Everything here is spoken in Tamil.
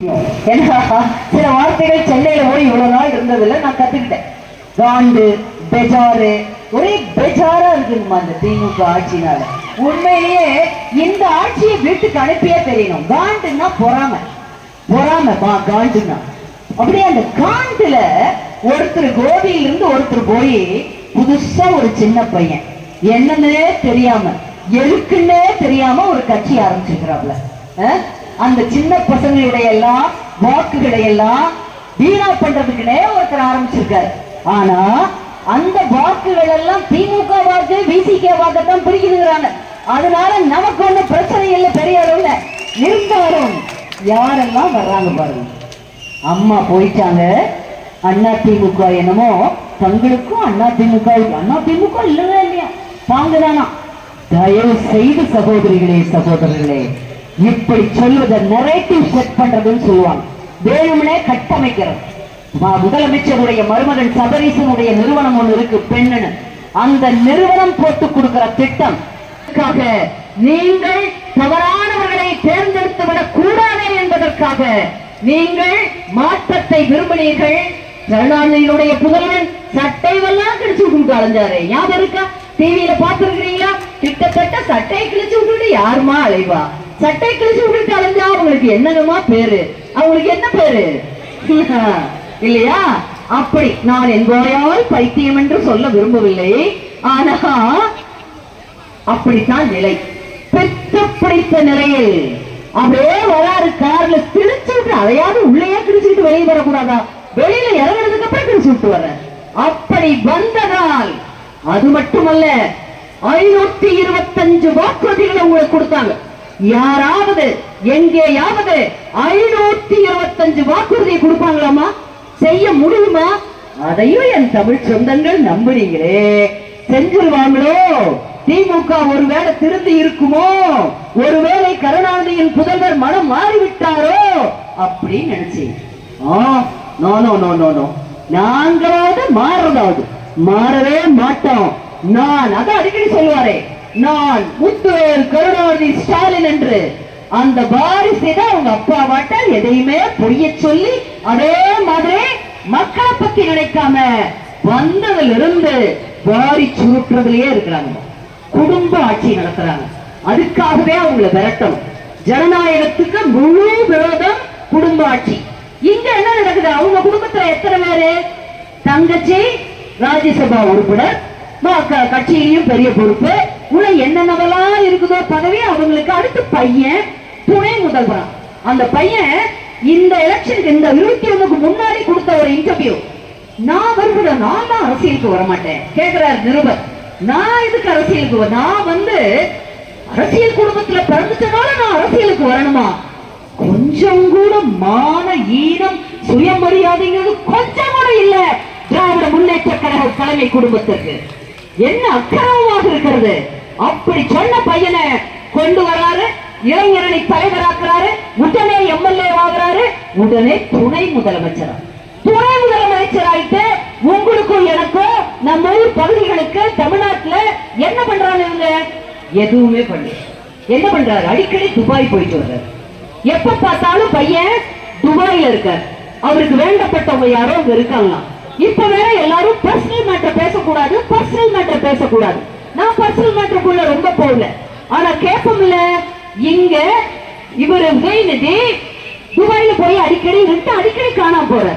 சில வார்த்தைகள் சென்னையில போய் இவ்வளவு நாள் இருந்ததுல நான் கத்துக்கிட்டேன். காண்டு, பெஜாரு, ஒரே பெஜாரா இருக்குமா இந்த திமுக ஆட்சினால. உண்மையிலேயே இந்த ஆட்சியை வீட்டுக்கு அனுப்பியே தெரியணும். காண்டுன்னா பொறாம, காண்டுன்னா அப்படியே அந்த காண்டுல ஒருத்தர் கோபியில இருந்து ஒருத்தர் போய் புதுசா ஒரு சின்ன பையன் என்னன்னே தெரியாம எதுக்குன்னே தெரியாம ஒரு கட்சி ஆரம்பிச்சிருக்கிறாப்ல. அந்த சின்ன பசங்களுடைய எல்லாம் வாக்குகளை எல்லாம் வீணா பண்றதுக்குனே ஒருத்தர் ஆரம்பிச்சிருக்காரு. ஆனா அந்த வாக்குகள் எல்லாம் திமுக வாக்கு, விசிக வாக்கத்தான் பிரிக்குதுங்கிறாங்க. அதனால நமக்கு ஒண்ணு பிரச்சனை இல்லை பெரிய அளவுல. இருந்தாலும் யாரெல்லாம் வர்றாங்க பாருங்க. அம்மா போயிட்டாங்க. அண்ணா திமுக என்னமோ தங்களுக்கும் அண்ணா திமுக இல்லவே இல்லையா பாங்கதானா. தயவு செய்து சகோதரர்களே இப்படி சொல்வதை நரேட்டிவ் செட் பண்றதுன்னு சொல்லுவாங்க. வேணும்னே கட்டமைக்கிறது. முதலமைச்சருடைய மருமகன் சபரீசனுடைய நிறுவனம் ஒண்ணு இருக்கு, பெண்ணு. அந்த நிறுவனம் போட்டு கொடுக்கிற திட்டம் நீங்கள் தவறானவர்களை தேர்ந்தெடுத்து விடக் கூடாது என்பதற்காக நீங்கள் மாற்றத்தை விரும்பினீர்கள். கருணாநிதியினுடைய புதல்வன் சட்டைவெல்லாம் கிழிச்சு விட்டு அலைஞ்சாரு. ஞாபகம் இருக்கா? டிவியில பாத்துருக்கீங்களா? கிட்டத்தட்ட சட்டை கிழிச்சு விட்டுட்டு யாருமா அலைவா? சட்டை கிழிச்சு விட்டுட்டு அலைஞ்சா அவங்களுக்கு என்னமா பேரு? அவங்களுக்கு என்ன பேரு இல்லையா? அப்படி நான் என்போரையால் பைத்தியம் என்று சொல்ல விரும்பவில்லை. ஆனா அப்படித்தான் நிலை. பெற்ற பிடித்த நிலையில் அப்படியே வராரு கார்ல கிழிச்சு விட்டு, அதையாவது உள்ளேயே கிழிச்சுட்டு வெளியே வரக்கூடாதா? வெளியில இறங்குறதுக்கு அப்புறம் கிழிச்சு விட்டு வர. அப்படி வந்ததால் அது மட்டுமல்ல, 525 வாக்குறுதிகளை உங்களுக்கு கொடுத்தாங்க. யாராவது எங்கேயாவது 525 வாக்குறுதியை கொடுப்பாங்களாமா? செய்ய முடியுமா? அதையும் என் தமிழ் சொந்தங்கள் நம்புறீங்களே, செஞ்சிருவாங்களோ? திமுக ஒருவேளை திருந்தி இருக்குமோ? ஒருவேளை கருணாநிதியின் புதல்வர் மனம் மாறிவிட்டாரோ அப்படின்னு நினைச்சீங்க. நாங்களாவது மாறதாவது மாறவே மாட்டோம். நான் அதை அடிக்கடி சொல்லுவாரே, நான் முத்துவேல் கருணாநிதி ஸ்டாலின் என்று. அந்த வாரிசை தான் உங்க அப்பா வாட்டால் எதையுமே பொய்ய சொல்லி அதே மாதிரி மக்களை பத்தி நினைக்காம வந்ததுல இருந்து வாரி சுருட்டுறதுலயே இருக்கிறாங்க. குடும்ப ஆட்சி நடத்துறாங்க. அதுக்காகவே அவங்களை விரட்டணும். ஜனநாயகத்துக்கு முழு விரோதம் குடும்ப ஆட்சி. இங்க என்ன நடக்குது? அவங்க குடும்பத்துல எத்தனை பேரு? தங்கச்சி ராஜ்யசபா உறுப்பினர், கட்சியிலையும் பெரிய பொறுப்பு, உள்ள என்னென்னவெல்லாம் இருக்குதோ பதவி அவங்களுக்கு. அடுத்து பையன் துணை முதல்வர். அந்த பையன் இந்த எலெக்ஷனுக்கு, இந்த 21க்கு முன்னாடி கொடுத்த ஒரு இன்டர்வியூ, நான் வருகிற நான் தான் அரசியலுக்கு வரமாட்டேன் கேட்கிறார் நிருபர். நான் இதுக்கு அரசியலுக்கு, நான் அரசியல் குடும்பத்துல பிறந்துட்டனால நான் அரசியலுக்கு வரணுமா? கொஞ்சம் கூட மான, ஈனம், சுயமரியாதைங்கிறது கொஞ்சம் கூட இல்ல திராவிட முன்னேற்ற கழக தலைமை குடும்பத்திற்கு. என்ன அக்கிரமமாக இருக்கிறது? அப்படி சொன்ன பையனை கொண்டு வராரு, இளைஞரணி தலைவராக்குறாரு, உடனே எம்எல்ஏ ஆகிறாரு, உடனே துணை முதலமைச்சர். துணை முதலமைச்சர் ஆயிட்டு உங்களுக்கும் எனக்கும் நம்ம ஊர் பகுதிகளுக்கு தமிழ்நாட்டுல என்ன பண்றாங்க இவங்க? எதுவுமே பண்ணல. என்ன பண்றாரு? அடிக்கடி துபாய் போயிட்டு வர்றாரு. எப்ப பார்த்தாலும் பையன் துபாயில இருக்கார். அவருக்கு வேண்டப்பட்டவங்க யாரோ அங்க இருக்காங்க. இப்ப வேற எல்லாரும் பர்சனல் மேட்டர் பேசக்கூடாது. நான் பர்சனல் மேட்டருக்குள்ள ரொம்ப போகல. ஆனா கேட்போம் இல்ல, இங்க இவரு உதயநிதி துபாயில போய் அடிக்கடி காணாம போற.